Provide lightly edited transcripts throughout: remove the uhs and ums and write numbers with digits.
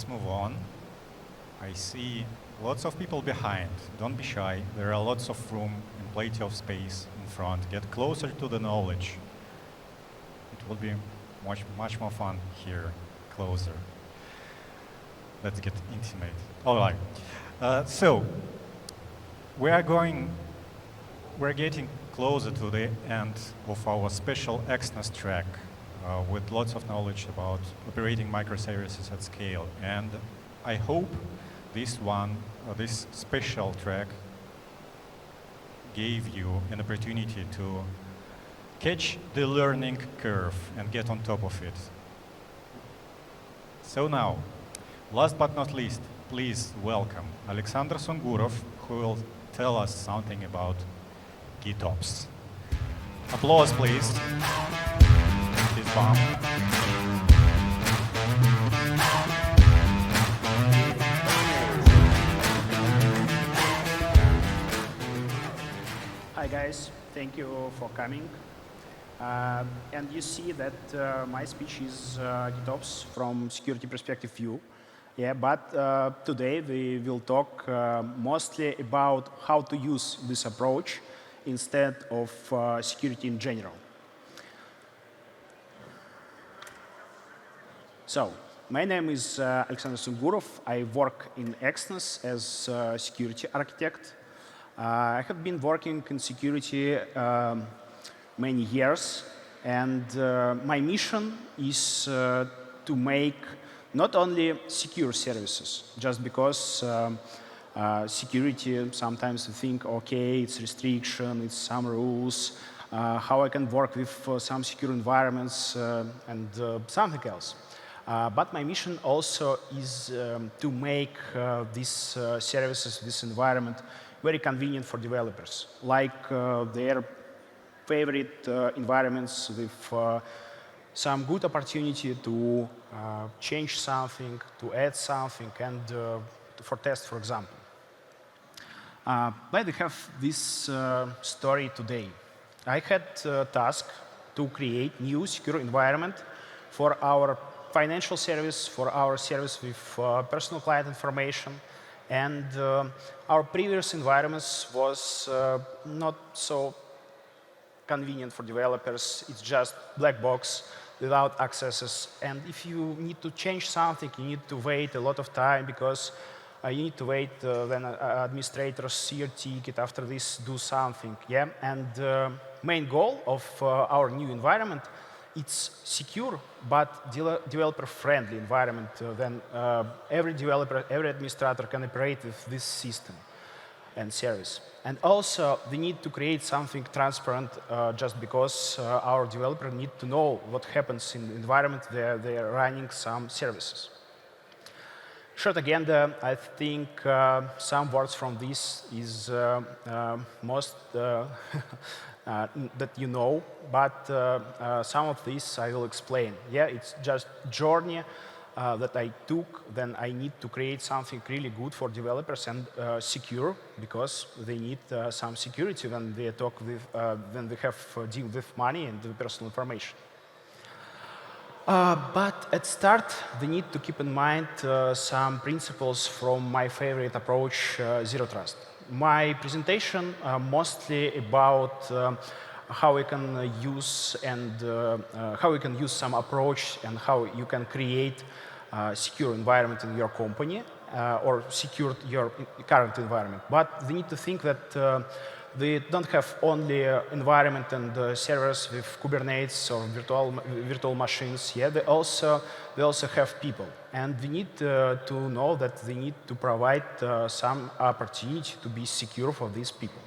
let's move on. I see lots of people behind. Don't be shy. There are lots of room and plenty of space in front. Get closer to the knowledge. It will be much more fun here, closer. Let's get intimate. All right. So we're getting closer to the end of our special XNAS track with lots of knowledge about operating microservices at scale. And I hope this special track gave you an opportunity to catch the learning curve and get on top of it. So now, last but not least, please welcome Aleksandr Sungurov, who will tell us something about GitOPS. Applause, please. His bomb. Hi guys, thank you for coming. And you see that my speech is GitOPS from security perspective view. Yeah, but today we will talk mostly about how to use this approach instead of security in general. So, my name is Aleksandr Sungurov. I work in XNAS as a security architect. I have been working in security many years, and my mission is to make not only secure services, just because security, sometimes we think, okay, it's restriction, it's some rules, how I can work with some secure environments and something else. But my mission also is to make these services, this environment, very convenient for developers, like their favorite environments with some good opportunity to change something, to add something, and for test, for example. But we have this story today. I had a task to create new secure environment for our financial service, for our service with personal client information. And our previous environments was not so convenient for developers. It's just black box without accesses. And if you need to change something, you need to wait a lot of time because you need to wait when administrators see your ticket, after this do something. Yeah? And main goal of our new environment, it's secure but developer-friendly environment. Then every developer, every administrator can operate with this system and service. And also, we need to create something transparent just because our developer need to know what happens in the environment where they are running some services. Short agenda, I think some words from this is most that you know, but some of this I will explain. Yeah, it's just journey that I took. Then I need to create something really good for developers and secure, because they need some security when they talk with, when they have deal with money and personal information. But at start, we need to keep in mind some principles from my favorite approach, Zero Trust. My presentation mostly about how we can use and how we can use some approach and how you can create a secure environment in your company or secure your current environment. But we need to think that they don't have only environment and servers with Kubernetes or virtual machines. Yeah, they also have people, and we need to know that they need to provide some opportunity to be secure for these people.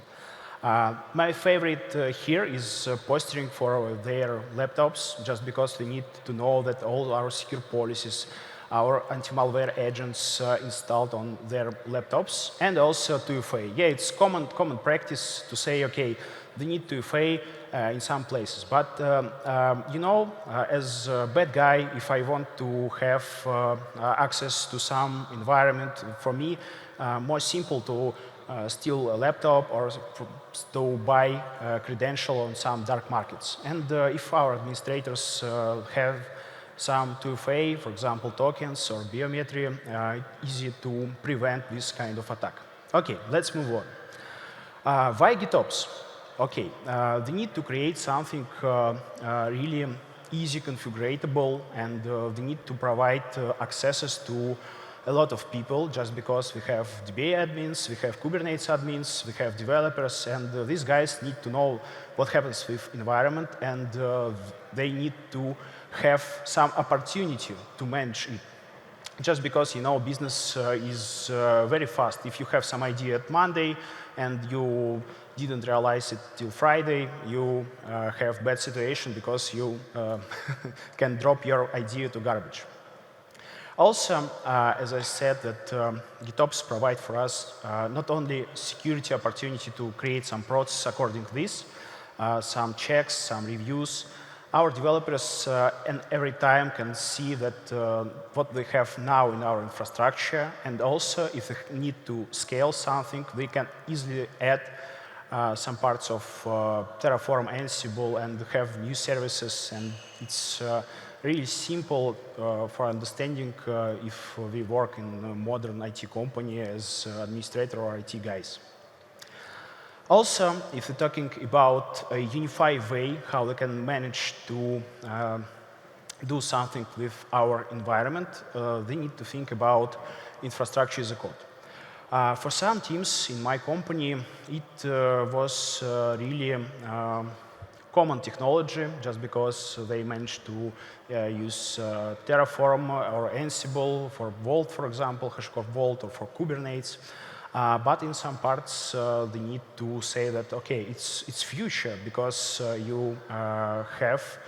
My favorite here is posting for their laptops, just because we need to know that all our secure policies, our anti-malware agents installed on their laptops, and also 2FA. Yeah, it's common practice to say, okay, they need 2FA in some places. But you know, as a bad guy, if I want to have access to some environment, for me, more simple to steal a laptop or to buy a credential on some dark markets. And if our administrators have some 2FA, for example, tokens or biometry, easy to prevent this kind of attack. OK, let's move on. Why GitOps? OK, we need to create something really easy configurable, and we need to provide accesses to a lot of people, just because we have DBA admins, we have Kubernetes admins, we have developers, and these guys need to know what happens with environment, and they need to have some opportunity to manage it. Just because, business is very fast. If you have some idea at Monday and you didn't realize it till Friday, you have bad situation because you can drop your idea to garbage. Also, as I said, that GitOps provide for us not only security opportunity to create some process according to this, some checks, some reviews. Our developers and every time can see that what they have now in our infrastructure, and also if they need to scale something, they can easily add some parts of Terraform, Ansible, and have new services, and it's really simple for understanding if we work in a modern IT company as administrator or IT guys. Also, if we're talking about a unified way how we can manage to do something with our environment, we need to think about infrastructure as a code. For some teams in my company, it was really common technology, just because they managed to use Terraform or Ansible for Vault, for example, HashiCorp Vault, or for Kubernetes. But in some parts, they need to say that, OK, it's future, because you have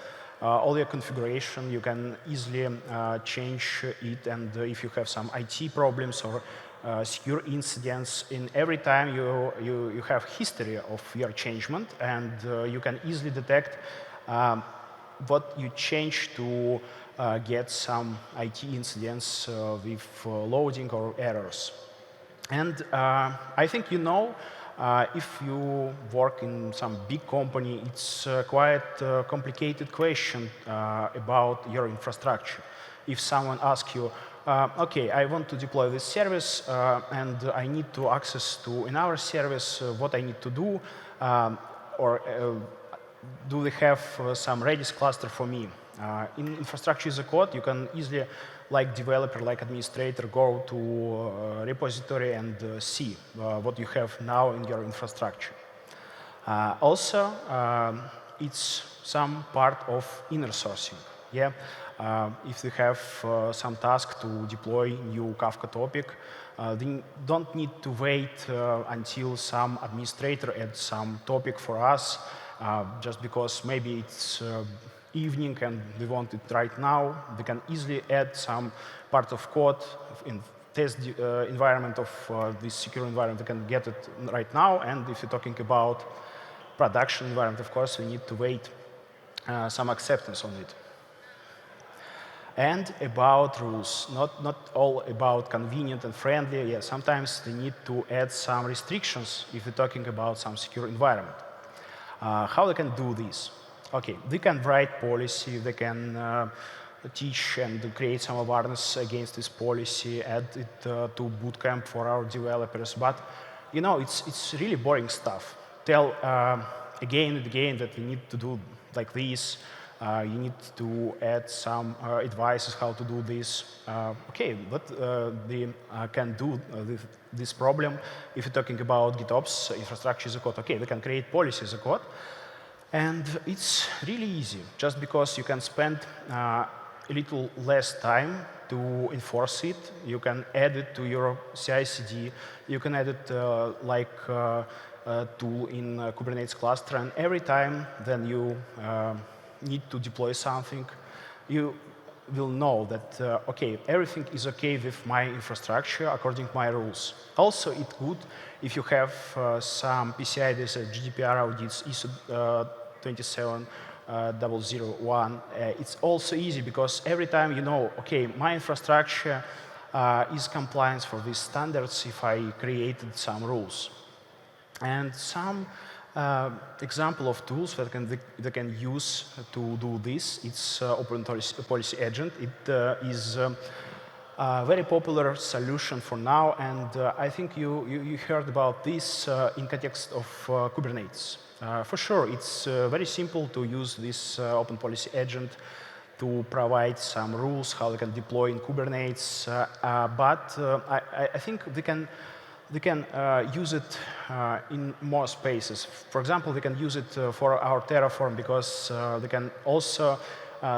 all your configuration. You can easily change it. And if you have some IT problems or secure incidents, in every time you have history of your changement, and you can easily detect what you change to get some IT incidents with loading or errors. And I think if you work in some big company, it's quite a complicated question about your infrastructure. If someone asks you, OK, I want to deploy this service, and I need to access to in our service what I need to do, or do they have some Redis cluster for me? In infrastructure as a code, you can easily, like developer, like administrator, go to repository and see what you have now in your infrastructure. Also, it's some part of inner sourcing. Yeah, if you have some task to deploy new Kafka topic, we don't need to wait until some administrator adds some topic for us, just because maybe it's evening and we want it right now. We can easily add some part of code in test environment of this secure environment. We can get it right now. And if you're talking about production environment, of course, we need to wait some acceptance on it. And about rules, not all about convenient and friendly. Yeah, sometimes we need to add some restrictions if we're talking about some secure environment. How we can do this? OK, they can write policy, they can teach and create some awareness against this policy, add it to bootcamp for our developers. But, it's really boring stuff. Tell again and again that we need to do like this. You need to add some advices how to do this. OK, but we can do this problem if you're talking about GitOps, infrastructure as a code. OK, we can create policy as a code. And it's really easy, just because you can spend a little less time to enforce it. You can add it to your CI/CD. You can add it like a tool in a Kubernetes cluster. And every time then you need to deploy something, you will know that, OK, everything is OK with my infrastructure according to my rules. Also, it's good if you have some PCI DSS GDPR audits, ISO 27001. It's also easy because every time you know, OK, my infrastructure is compliant for these standards if I created some rules. And some example of tools that they can use to do this. It's Open Policy Agent. It is a very popular solution for now, and I think you heard about this in context of Kubernetes. For sure, it's very simple to use this Open Policy Agent to provide some rules how they can deploy in Kubernetes, but I think they can use it in more spaces. For example, they can use it for our Terraform because they can also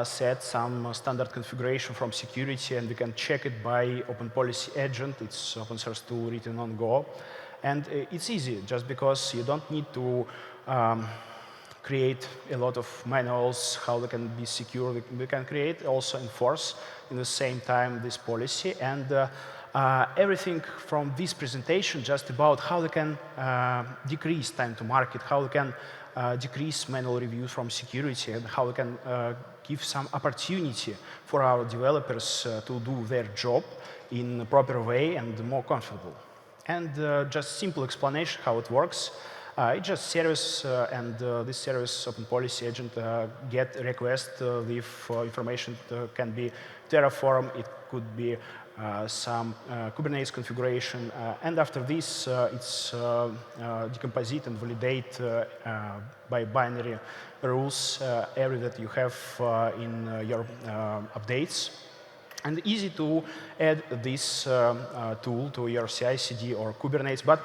set some standard configuration from security, and we can check it by Open Policy Agent. It's open source tool written on Go. And it's easy, just because you don't need to create a lot of manuals, how they can be secure. We can create, also enforce in the same time this policy. And everything from this presentation just about how they can decrease time to market, how they can decrease manual review from security, and how we can give some opportunity for our developers to do their job in a proper way and more comfortable. And just simple explanation how it works. It's just service, and this service Open Policy Agent get request with information. It can be Terraform, it could be some Kubernetes configuration, and after this, it's decomposite and validate by binary rules every that you have in your updates. And easy to add this tool to your CI/CD or Kubernetes, but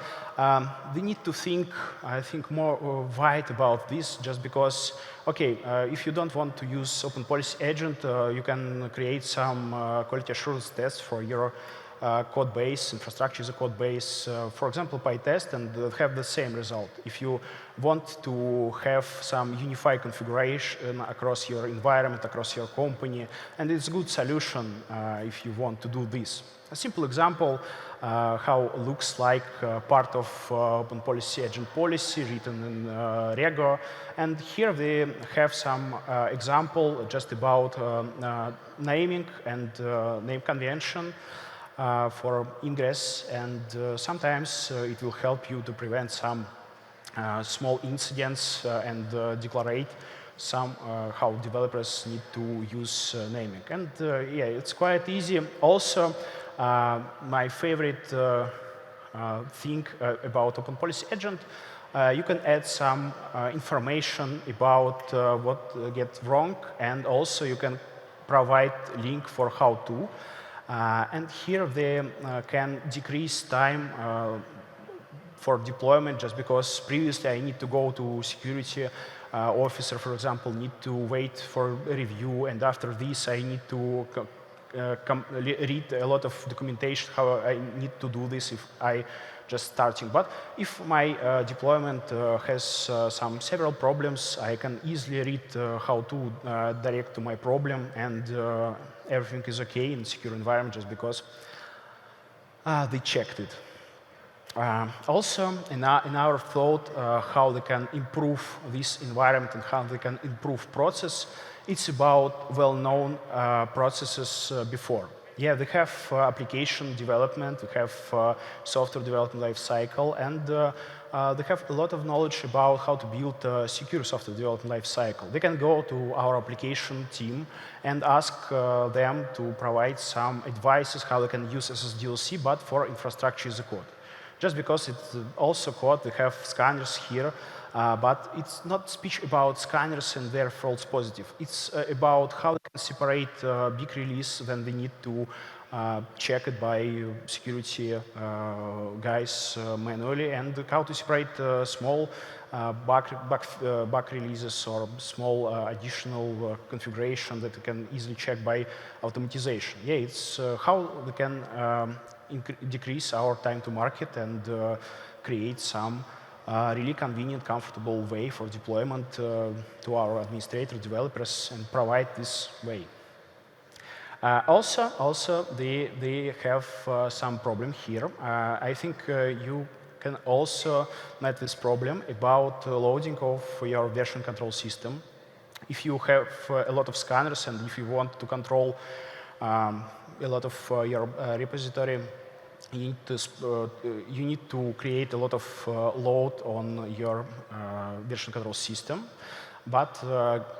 we need to think, I think, more wide about this, just because, okay, if you don't want to use Open Policy Agent, you can create some quality assurance tests for your code base, infrastructure as a code base, for example, PyTest, and have the same result. If you want to have some unified configuration across your environment, across your company, and it's a good solution if you want to do this. A simple example how it looks like part of Open Policy Agent policy written in Rego. And here we have some example just about naming and name convention for ingress, and sometimes it will help you to prevent some small incidents and declare some how developers need to use naming. And yeah, it's quite easy. Also, my favorite thing about Open Policy Agent, you can add some information about what gets wrong, and also you can provide link for how to. And here they can decrease time for deployment, just because previously I need to go to security officer, for example, need to wait for a review, and after this I need to read a lot of documentation how I need to do this if I just starting. But if my deployment has some several problems, I can easily read how to direct to my problem, and everything is okay in secure environment, just because they checked it. Also, in our thought, how they can improve this environment and how they can improve process, it's about well-known processes before. Yeah, they have application development, they have software development life cycle, and they have a lot of knowledge about how to build a secure software development life cycle. They can go to our application team and ask them to provide some advices how they can use SSDLC, but for infrastructure as a code. Just because it's also code, we have scanners here, but it's not speech about scanners and their false positive. It's about how they can separate big release when they need to check it by security guys manually, and how to separate small bug releases or small additional configuration that you can easily check by automatization. Yeah, it's how we can decrease our time to market and create some really convenient, comfortable way for deployment to our administrator developers and provide this way. Also, they have some problem here. I think you can also met this problem about loading of your version control system. If you have a lot of scanners and if you want to control a lot of your repository you need to create a lot of load on your version control system. But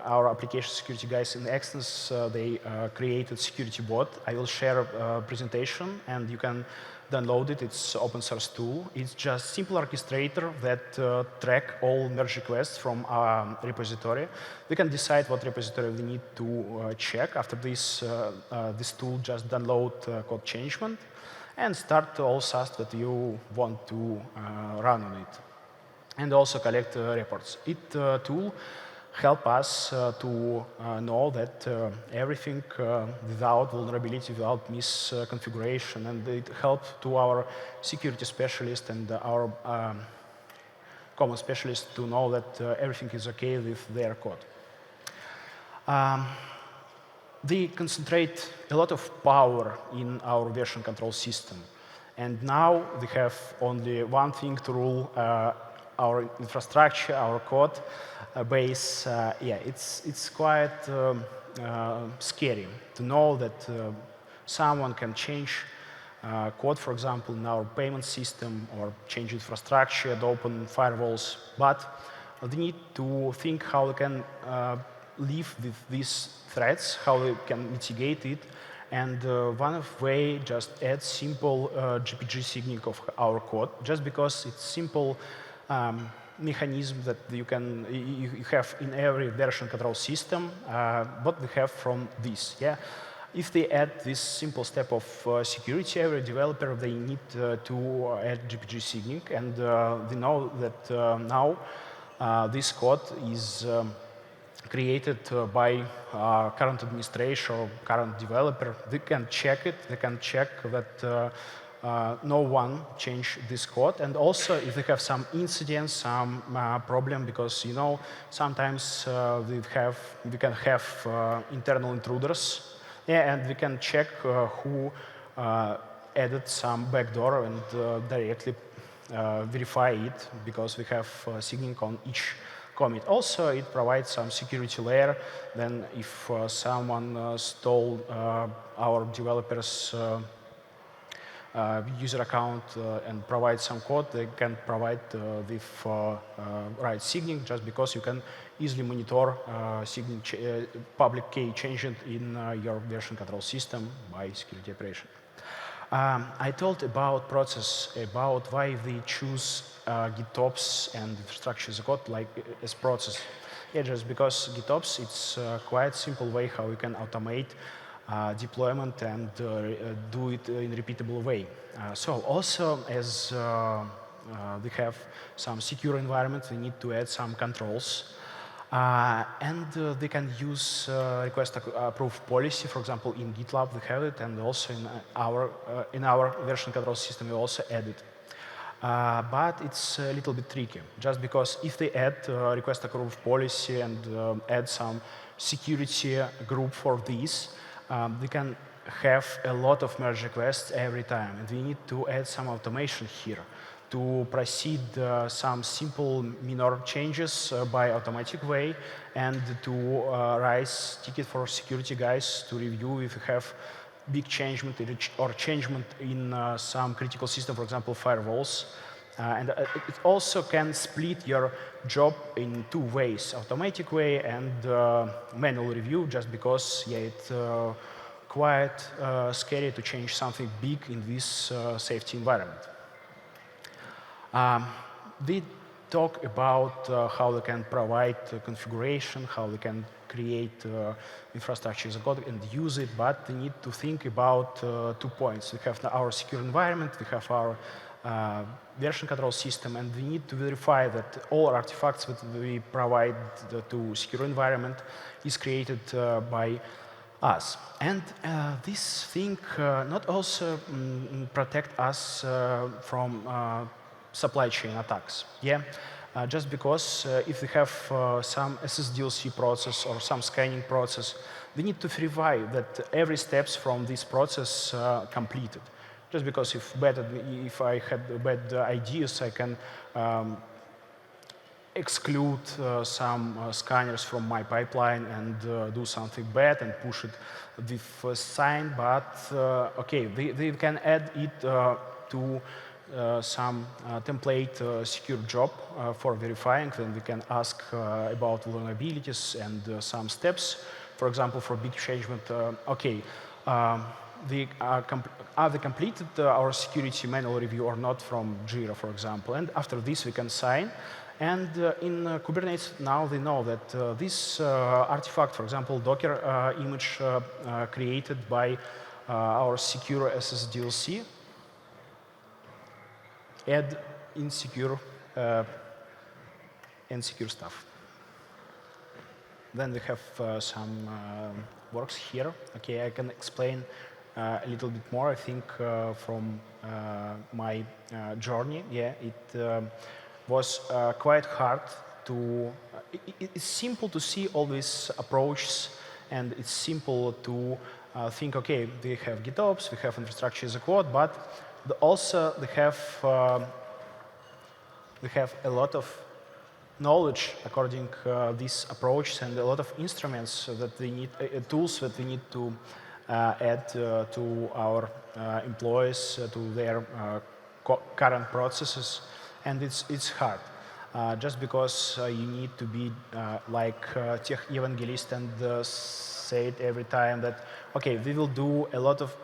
our application security guys in Extens, they created security bot. I will share a presentation, and you can download it. It's open source tool. It's just simple orchestrator that track all merge requests from our repository. We can decide what repository we need to check. After this, this tool just download code changement and start all SAST that you want to run on it, and also collect reports. It tool help us to know that everything without vulnerability, without misconfiguration, and it helps to our security specialist and our common specialist to know that everything is okay with their code. They concentrate a lot of power in our version control system. And now we have only one thing to rule our infrastructure, our code base. Yeah, it's quite scary to know that someone can change code, for example, in our payment system, or change infrastructure and open firewalls. But we need to think how we can live with these threats, how we can mitigate it. And one of way, just add simple GPG signing of our code, just because it's simple mechanism that you have in every version control system, what we have from this. Yeah, if they add this simple step of security, every developer they need to add GPG signing, and we know that now this code is created by current administration or current developer. They can check it. They can check that no one changed this code. And also, if they have some incidents, some problem, because sometimes we can have internal intruders, yeah, and we can check who added some backdoor and directly verify it, because we have signing on each commit. Also, it provides some security layer. Then if someone stole our developers' user account and provide some code, they can provide with right signing, just because you can easily monitor public key changing in your version control system by security operation. I told about process, about why we choose GitOPS and infrastructure as a code as process. Yeah, just because GitOPS, it's quite simple way how you can automate deployment and do it in a repeatable way. So also, as we have some secure environment, we need to add some controls. And they can use request approve policy. For example, in GitLab we have it, and also in our version control system we also add it. But it's a little bit tricky, just because if they add request approve policy and add some security group for this, we can have a lot of merge requests every time, and we need to add some automation here to proceed some simple minor changes by automatic way, and to raise ticket for security guys to review if you have big changement or changement in some critical system, for example, firewalls. And it also can split your job in two ways, automatic way and manual review, just because it's quite scary to change something big in this safety environment. We talk about how we can provide configuration, how we can create infrastructure as a code and use it, but we need to think about 2 points. We have our secure environment, we have our version control system, and we need to verify that all artifacts that we provide to secure environment is created by us. And this thing not also protect us from supply chain attacks. Yeah, just because if we have some SSDLC process or some scanning process, we need to verify that every steps from this process completed. Just because if I had bad ideas, I can exclude some scanners from my pipeline and do something bad and push it with sign. But okay, they can add it to some template secure job for verifying, then we can ask about vulnerabilities and some steps. For example, for big changement, okay, are they completed our security manual review or not from Jira, for example. And after this, we can sign. And in Kubernetes, now they know that this artifact, for example, Docker image created by our secure SSDLC, add insecure stuff. Then we have some works here. Okay, I can explain a little bit more. I think from my journey, yeah, it was quite hard to. It's simple to see all these approaches, and it's simple to think. Okay, we have GitOPS, we have infrastructure as a code, but also they have a lot of knowledge according these approaches and a lot of instruments that we need, tools that we need to add to our employees, to their current processes, and it's hard. Just because you need to be like tech evangelist and say it every time that, okay, we will do a lot of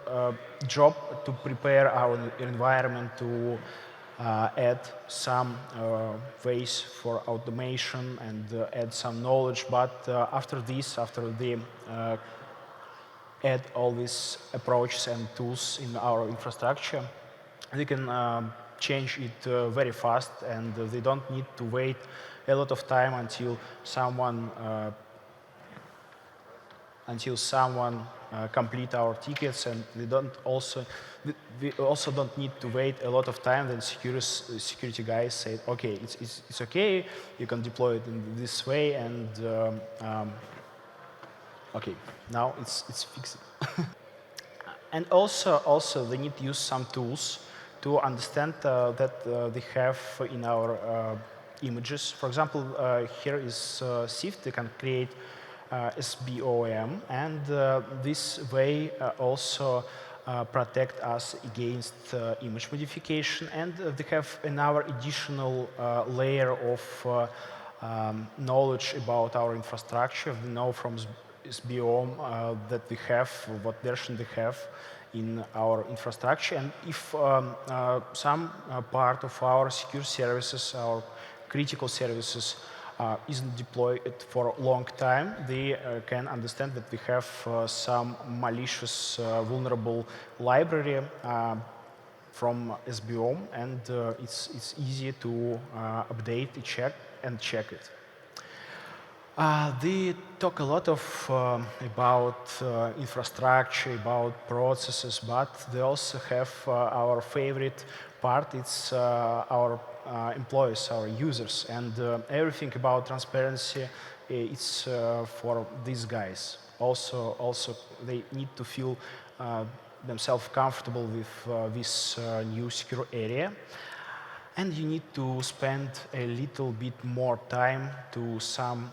job to prepare our environment to add some ways for automation and add some knowledge, but after they add all these approaches and tools in our infrastructure, they can change it very fast, and they don't need to wait a lot of time until someone complete our tickets, and we also don't need to wait a lot of time. Then security guys say, okay, it's okay, you can deploy it in this way, and okay, now it's fixed. And also they need to use some tools to understand that they have in our images. For example, here is SIFT. They can create SBOM, and this way also protect us against image modification. And they have another additional layer of knowledge about our infrastructure. We know from SBOM that we have, what version they have in our infrastructure, and if some part of our secure services, our critical services, isn't deployed for a long time, they can understand that we have some malicious, vulnerable library from SBOM, and it's easy to update, check it. They talk a lot of about infrastructure, about processes, but they also have our favorite part. It's our employees, our users, and everything about transparency. It's for these guys. Also, they need to feel themselves comfortable with this new secure area. And you need to spend a little bit more time to some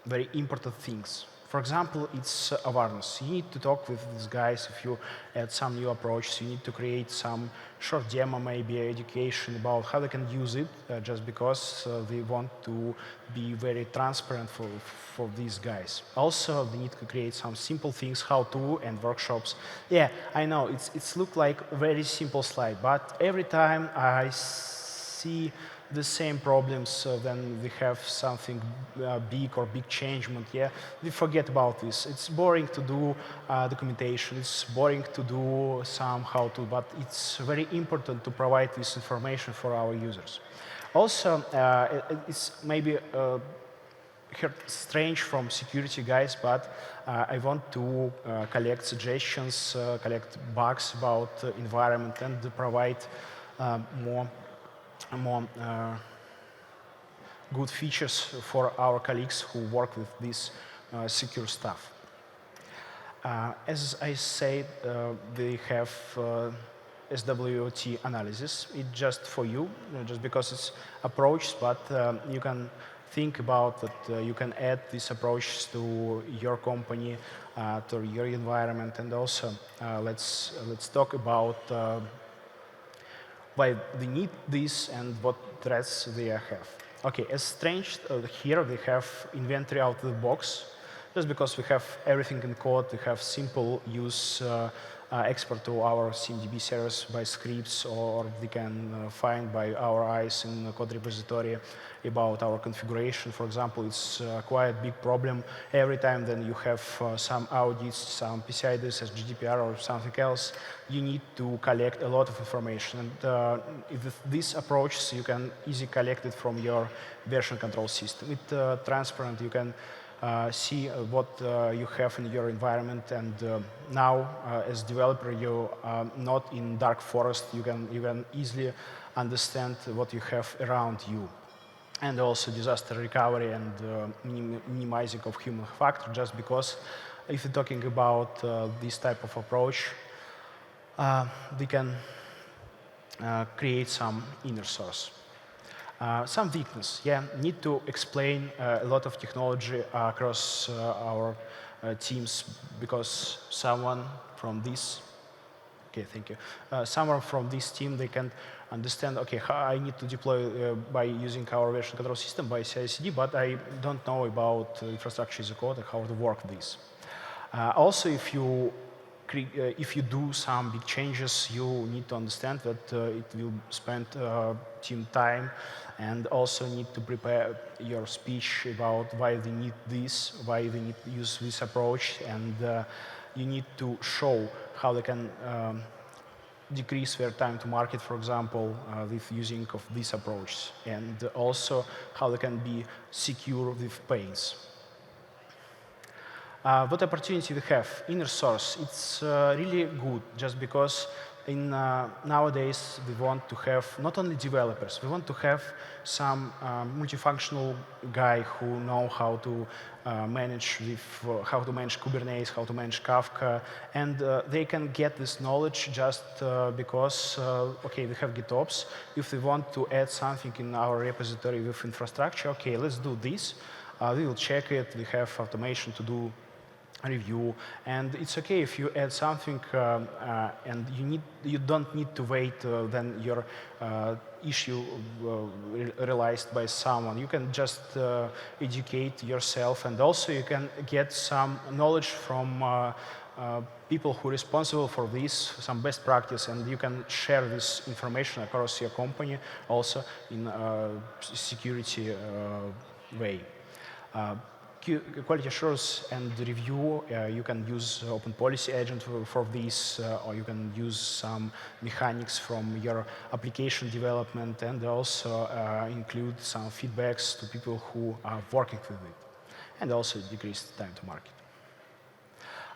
very important things. For example, it's awareness. You need to talk with these guys if you add some new approaches. You need to create some short demo, maybe education about how they can use it, just because they want to be very transparent for these guys. Also, they need to create some simple things, how-to and workshops. Yeah, I know, it's look like a very simple slide, but every time I see the same problems when we have something big or big changement, yeah, we forget about this. It's boring to do documentation, it's boring to do some how-to, but it's very important to provide this information for our users. Also, it's maybe strange from security guys, but I want to collect suggestions, collect bugs about environment, and provide more good features for our colleagues who work with this secure stuff. As I said, they have SWOT analysis. It's just for you, just because it's approach, but you can think about that you can add these approaches to your company, to your environment, and also let's talk about why they need this and what threats they have. Okay, as strange here we have inventory out of the box. Just because we have everything in code, we have simple use export to our CMDB service by scripts, or we can find by our eyes in the code repository about our configuration. For example, it's quite a big problem every time then you have some audits, some PCI DSS, GDPR, or something else. You need to collect a lot of information. And with this approach, you can easily collect it from your version control system. It's transparent. You can see what you have in your environment, and now as developer you are not in dark forest. You can easily understand what you have around you, and also disaster recovery and minimizing of human factor. Just because if you're talking about this type of approach, we can create some inner source. Some weakness, yeah, need to explain a lot of technology across our teams, because someone from this, okay, thank you, someone from this team, they can understand, okay, how I need to deploy by using our version control system by CI/CD, but I don't know about infrastructure as a code and how to work this. Also, if you do some big changes, you need to understand that it will spend team time, and also need to prepare your speech about why they need this, why they need to use this approach, and you need to show how they can decrease their time to market, for example, with using of this approach, and also how they can be secure with pains. What opportunity we have? Inner source. It's really good, just because nowadays we want to have not only developers, we want to have some multifunctional guy who know how to manage Kubernetes, how to manage Kafka, and they can get this knowledge just because, okay, we have GitOPS. If we want to add something in our repository with infrastructure, okay, let's do this. We will check it. We have automation to do review, and it's okay if you add something and you don't need to wait then your issue realized by someone. You can just educate yourself, and also you can get some knowledge from people who are responsible for this, some best practice, and you can share this information across your company also in a security way. Quality assurance and review, you can use Open Policy Agent for this, or you can use some mechanics from your application development, and also include some feedbacks to people who are working with it, and also decrease the time to market.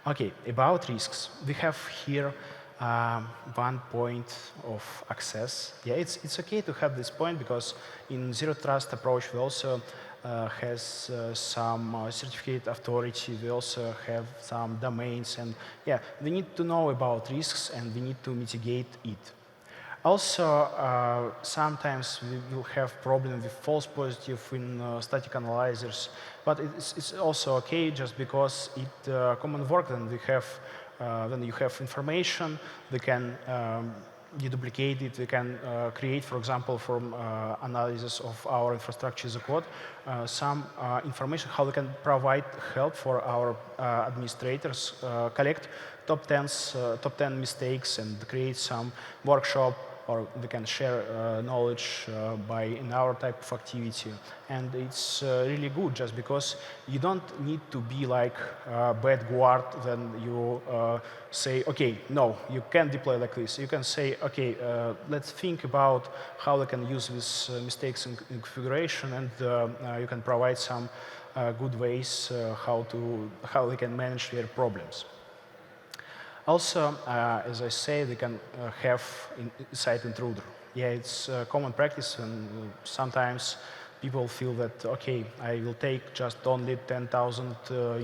Okay, about risks. We have here 1 point of access. Yeah, it's okay to have this point, because in Zero Trust approach we also has some certificate authority. We also have some domains, and yeah, we need to know about risks and we need to mitigate it. Also, sometimes we will have problem with false positive in static analyzers, but it's also okay, just because it common work. Then we have when you have information, we can deduplicate it. We can create, for example, from analysis of our infrastructure as a code, some information how we can provide help for our administrators, collect top 10 mistakes, and create some workshop, or we can share knowledge in our type of activity. And it's really good, just because you don't need to be like bad guard. Then you say, okay, no, you can't deploy like this. You can say, okay, let's think about how we can use these mistakes in configuration, and you can provide some good ways how they can manage their problems. Also, as I say, they can have site intruder. Yeah, it's common practice, and sometimes people feel that, okay, I will take just only 10,000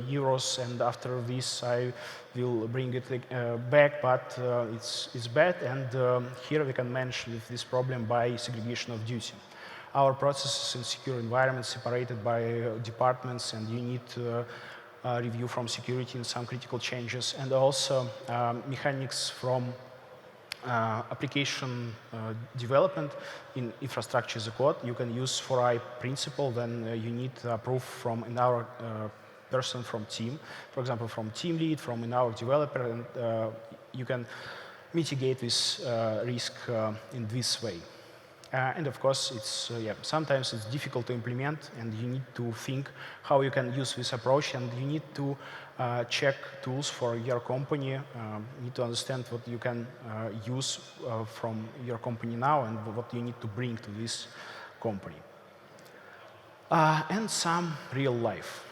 euros, and after this I will bring it back, but it's bad, and here we can manage this problem by segregation of duty. Our processes in secure environments separated by departments, and you need review from security and some critical changes, and also mechanics from application development in infrastructure as a code, you can use 4i principle. Then you need approve from another person from team, for example, from team lead, from another developer, and you can mitigate this risk in this way. And of course, it's sometimes it's difficult to implement, and you need to think how you can use this approach, and you need to check tools for your company. You need to understand what you can use from your company now and what you need to bring to this company. And some real life.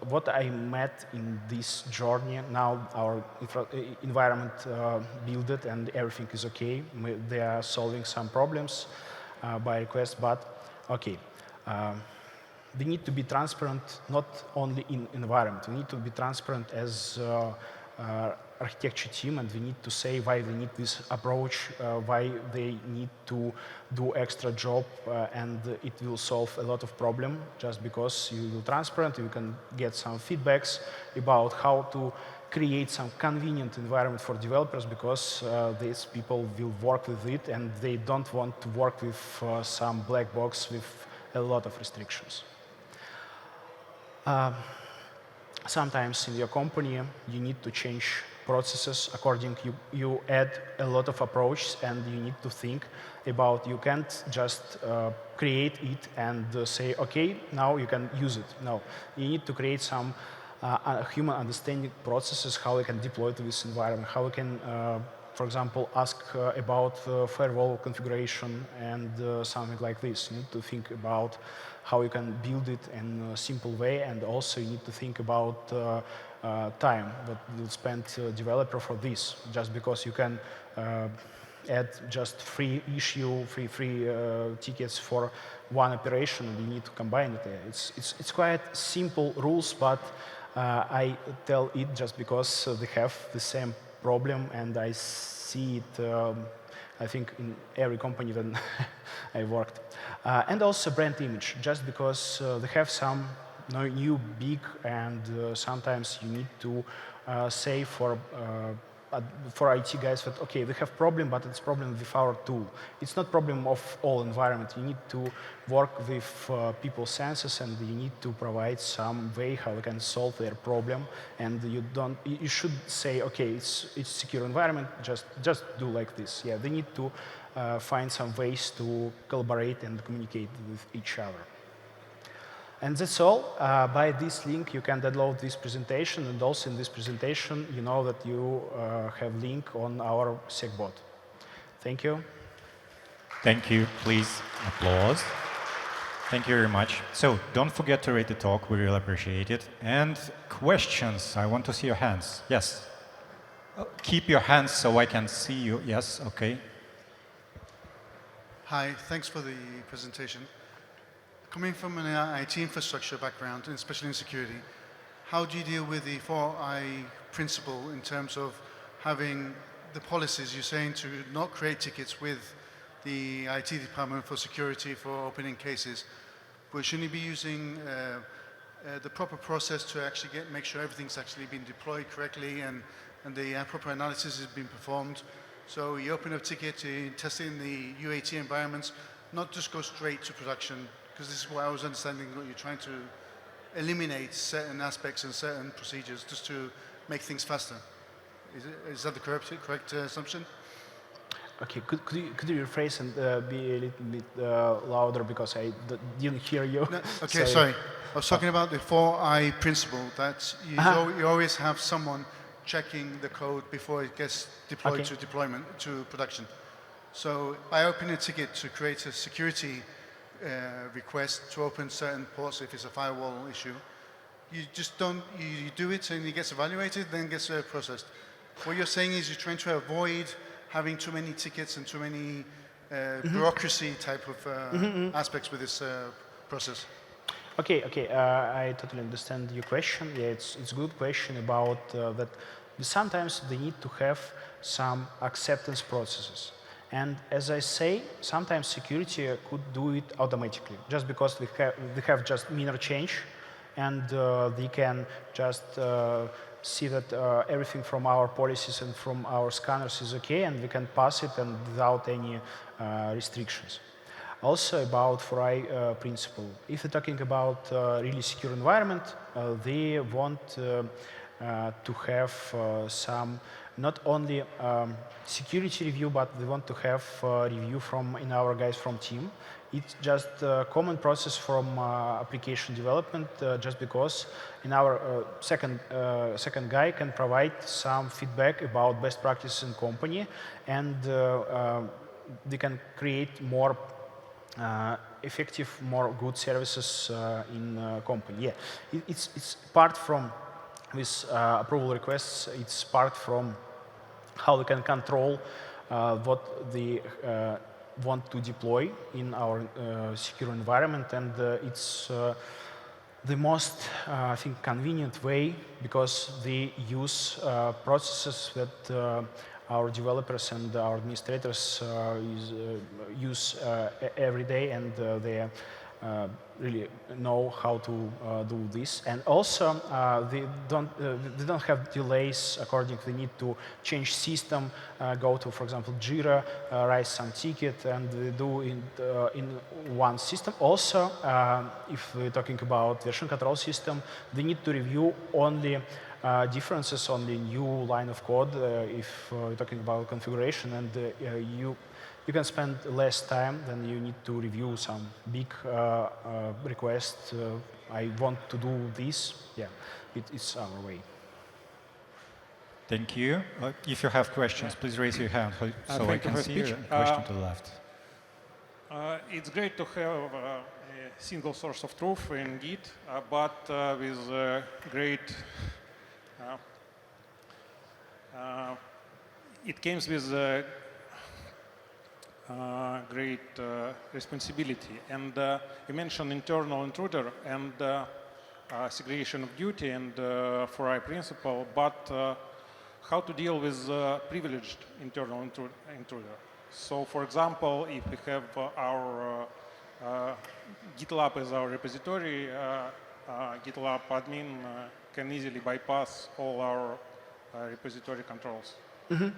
What I met in this journey, now our environment built and everything is okay. They are solving some problems by request, but okay. We need to be transparent not only in environment. We need to be transparent as architecture team, and we need to say why we need this approach, why they need to do extra job, and it will solve a lot of problem. Just because you will transparent, you can get some feedbacks about how to create some convenient environment for developers, because these people will work with it, and they don't want to work with some black box with a lot of restrictions. Sometimes in your company, you need to change processes according you add a lot of approaches, and you need to think about, you can't just create it and say, okay, now you can use it. No, you need to create some human understanding processes, how you can deploy to this environment, how you can, for example, ask about firewall configuration and something like this. You need to think about how you can build it in a simple way, and also you need to think about time that will spend developer for this. Just because you can add just free tickets for one operation, and you need to combine it. It's quite simple rules, but I tell it just because they have the same problem, and I see it, I think, in every company that I worked. And also brand image, just because they have some new big, and sometimes you need to say for IT guys that, okay, they have problem, but it's problem with our tool. It's not problem of all environment. You need to work with people's senses, and you need to provide some way how you can solve their problem. And you should say, okay, it's secure environment, just do like this. Yeah, they need to find some ways to collaborate and communicate with each other. And that's all. By this link, you can download this presentation, and also in this presentation, you know that you have link on our SecBot. Thank you. Thank you. Please applause. Thank you very much. So don't forget to rate the talk. We really appreciate it. And questions. I want to see your hands. Yes. Keep your hands so I can see you. Yes. OK. Hi. Thanks for the presentation. Coming from an IT infrastructure background, and especially in security, how do you deal with the 4i principle in terms of having the policies? You're saying to not create tickets with the IT department for security for opening cases, but shouldn't you be using the proper process to actually make sure everything's actually been deployed correctly, and the proper analysis has been performed? So you open a ticket, you test it in the UAT environments, not just go straight to production. Because this is what I was understanding, that you're trying to eliminate certain aspects and certain procedures just to make things faster. Is that the correct assumption? Okay, could you rephrase and be a little bit louder, because I didn't hear you? No, okay, sorry. I was talking about the 4i principle, that you always have someone checking the code before it gets deployed to production. So by opening a ticket to create a security request to open certain ports, if it's a firewall issue, you just don't, you do it and it gets evaluated, then gets processed. What you're saying is you're trying to avoid having too many tickets and too many bureaucracy type of aspects with this process. Okay, I totally understand your question. Yeah, it's a good question about that. Sometimes they need to have some acceptance processes. And as I say, sometimes security could do it automatically, just because they have just minor change, and they can just see that everything from our policies and from our scanners is okay, and we can pass it and without any restrictions. Also about 4i principle. If you're talking about really secure environment, they want to have some not only security review, but they want to have review from our guys from team. It's just a common process from application development, just because in our second guy can provide some feedback about best practices in company, and they can create more effective, more good services in company. Yeah, it's part from with approval requests. It's part from how we can control what they want to deploy in our secure environment, and it's the most, I think, convenient way, because they use processes that our developers and our administrators use every day, and they really know how to do this. And also, they don't have delays according to the need to change system, go to, for example, Jira, write some ticket, and they do in one system. Also, if we're talking about version control system, they need to review only differences on the new line of code if you're talking about configuration, and you can spend less time than you need to review some big request. I want to do this. Yeah, it's our way. Thank you. If you have questions, please raise your hand so I can see your question to the left. It's great to have a single source of truth in Git, but with great it comes with great responsibility. And you mentioned internal intruder and segregation of duty and 4i principle, but how to deal with privileged internal intruder? So, for example, if we have our GitLab as our repository, GitLab admin can easily bypass all our repository controls. Mm-hmm.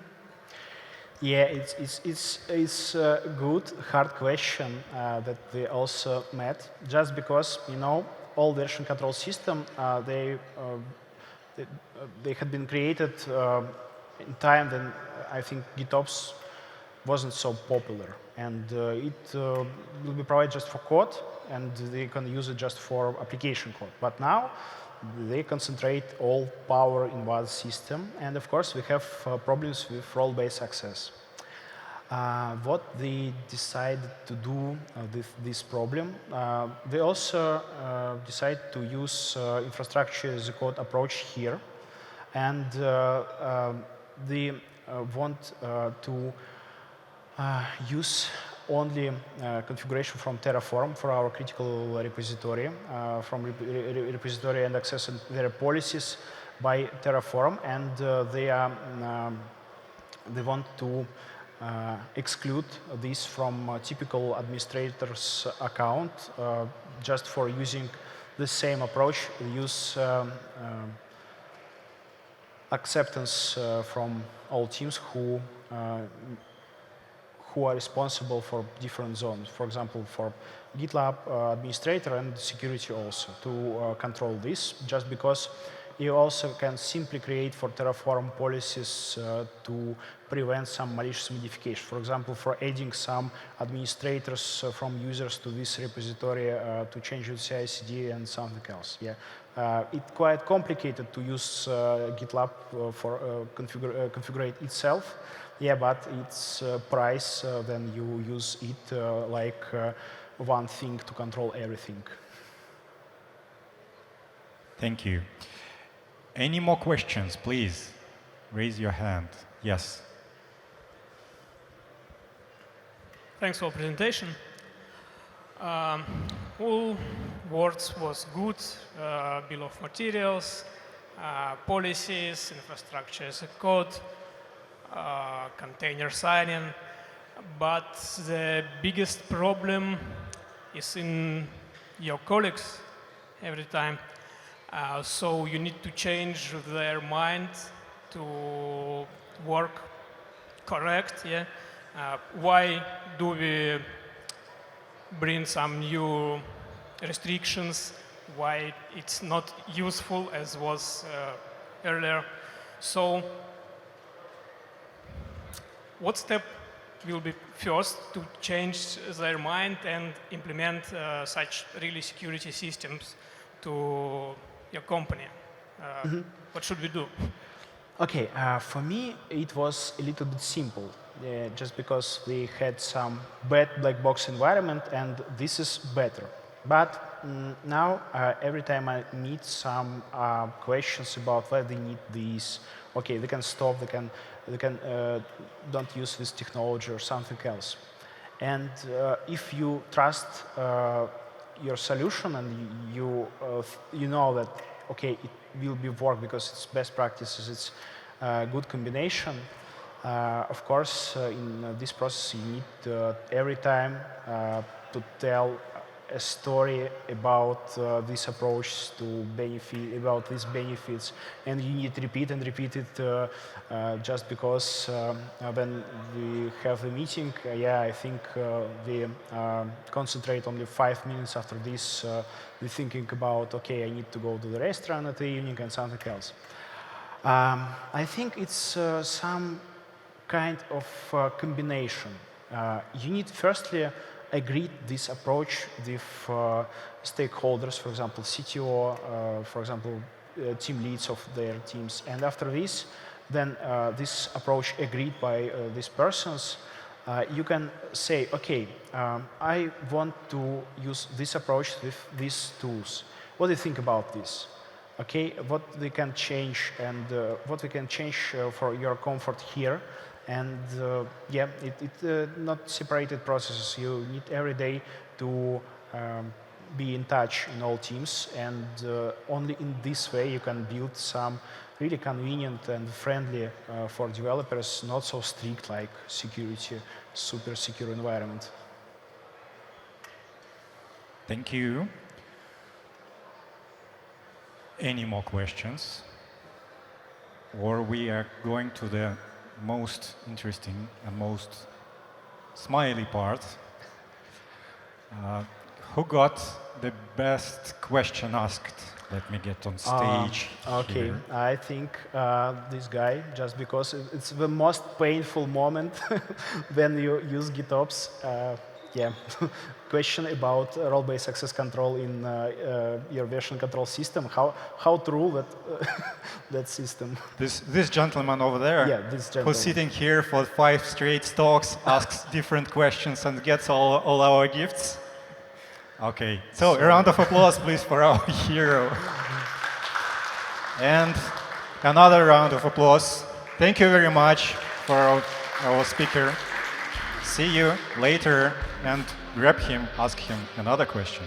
Yeah, it's a good, hard question that we also met, just because, you know, all version control system, they had been created in time when I think GitOPS wasn't so popular, and it will be provided just for code, and they can use it just for application code. But now they concentrate all power in one system, and of course we have problems with role-based access. What they decided to do with this problem, they also decide to use infrastructure as a code approach here, and they want to use only configuration from Terraform for our critical repository, from repository and access their policies by Terraform, and they want to exclude this from typical administrator's account, just for using the same approach, use acceptance from all teams who are responsible for different zones. For example, for GitLab administrator and security also, to control this, just because you also can simply create for Terraform policies to prevent some malicious modification. For example, for adding some administrators from users to this repository to change the CI/CD and something else. Yeah, it's quite complicated to use GitLab for configure it itself. Yeah, but it's price when you use it like one thing to control everything. Thank you. Any more questions, please? Raise your hand. Yes. Thanks for presentation. All words was good, bill of materials, policies, infrastructure as a code, container signing, but the biggest problem is in your colleagues every time. So you need to change their mind to work correct. Yeah. Why do we bring some new restrictions? Why it's not useful as was earlier? So, what step will be first to change their mind and implement such really security systems to your company? What should we do? Okay, for me, it was a little bit simple, just because we had some bad black box environment, and this is better. But now, every time I meet some questions about why they need these, okay, they can stop, they can don't use this technology or something else. And if you trust your solution and you know that, okay, it will be work because it's best practices, it's a good combination. Of course, in this process, you need every time to tell a story about this approach to benefit, about these benefits, and you need to repeat and repeat it just because when we have a meeting, yeah, I think we concentrate only 5 minutes after this, we're thinking about, okay, I need to go to the restaurant at the evening and something else. I think it's some kind of combination. You need firstly agree this approach with stakeholders, for example, CTO, for example, team leads of their teams. And after this, then this approach agreed by these persons, you can say, okay, I want to use this approach with these tools. What do you think about this? Okay, what we can change and what we can change for your comfort here. And yeah, it not separated processes. You need every day to be in touch in all teams, and only in this way you can build some really convenient and friendly for developers, not so strict like security, super secure environment. Thank you. Any more questions? Or we are going to the most interesting and most smiley part. Who got the best question asked? Let me get on stage. Okay, here. I think this guy, just because it's the most painful moment when you use GitOps. Yeah, question about role-based access control in your version control system. How true that that system? This gentleman over there, Yeah, this gentleman. who's sitting here for 5 straight talks, asks different questions and gets all our gifts. Okay, so a round of applause, please, for our hero. And another round of applause. Thank you very much for our speaker. See you later, and grab him, ask him another question.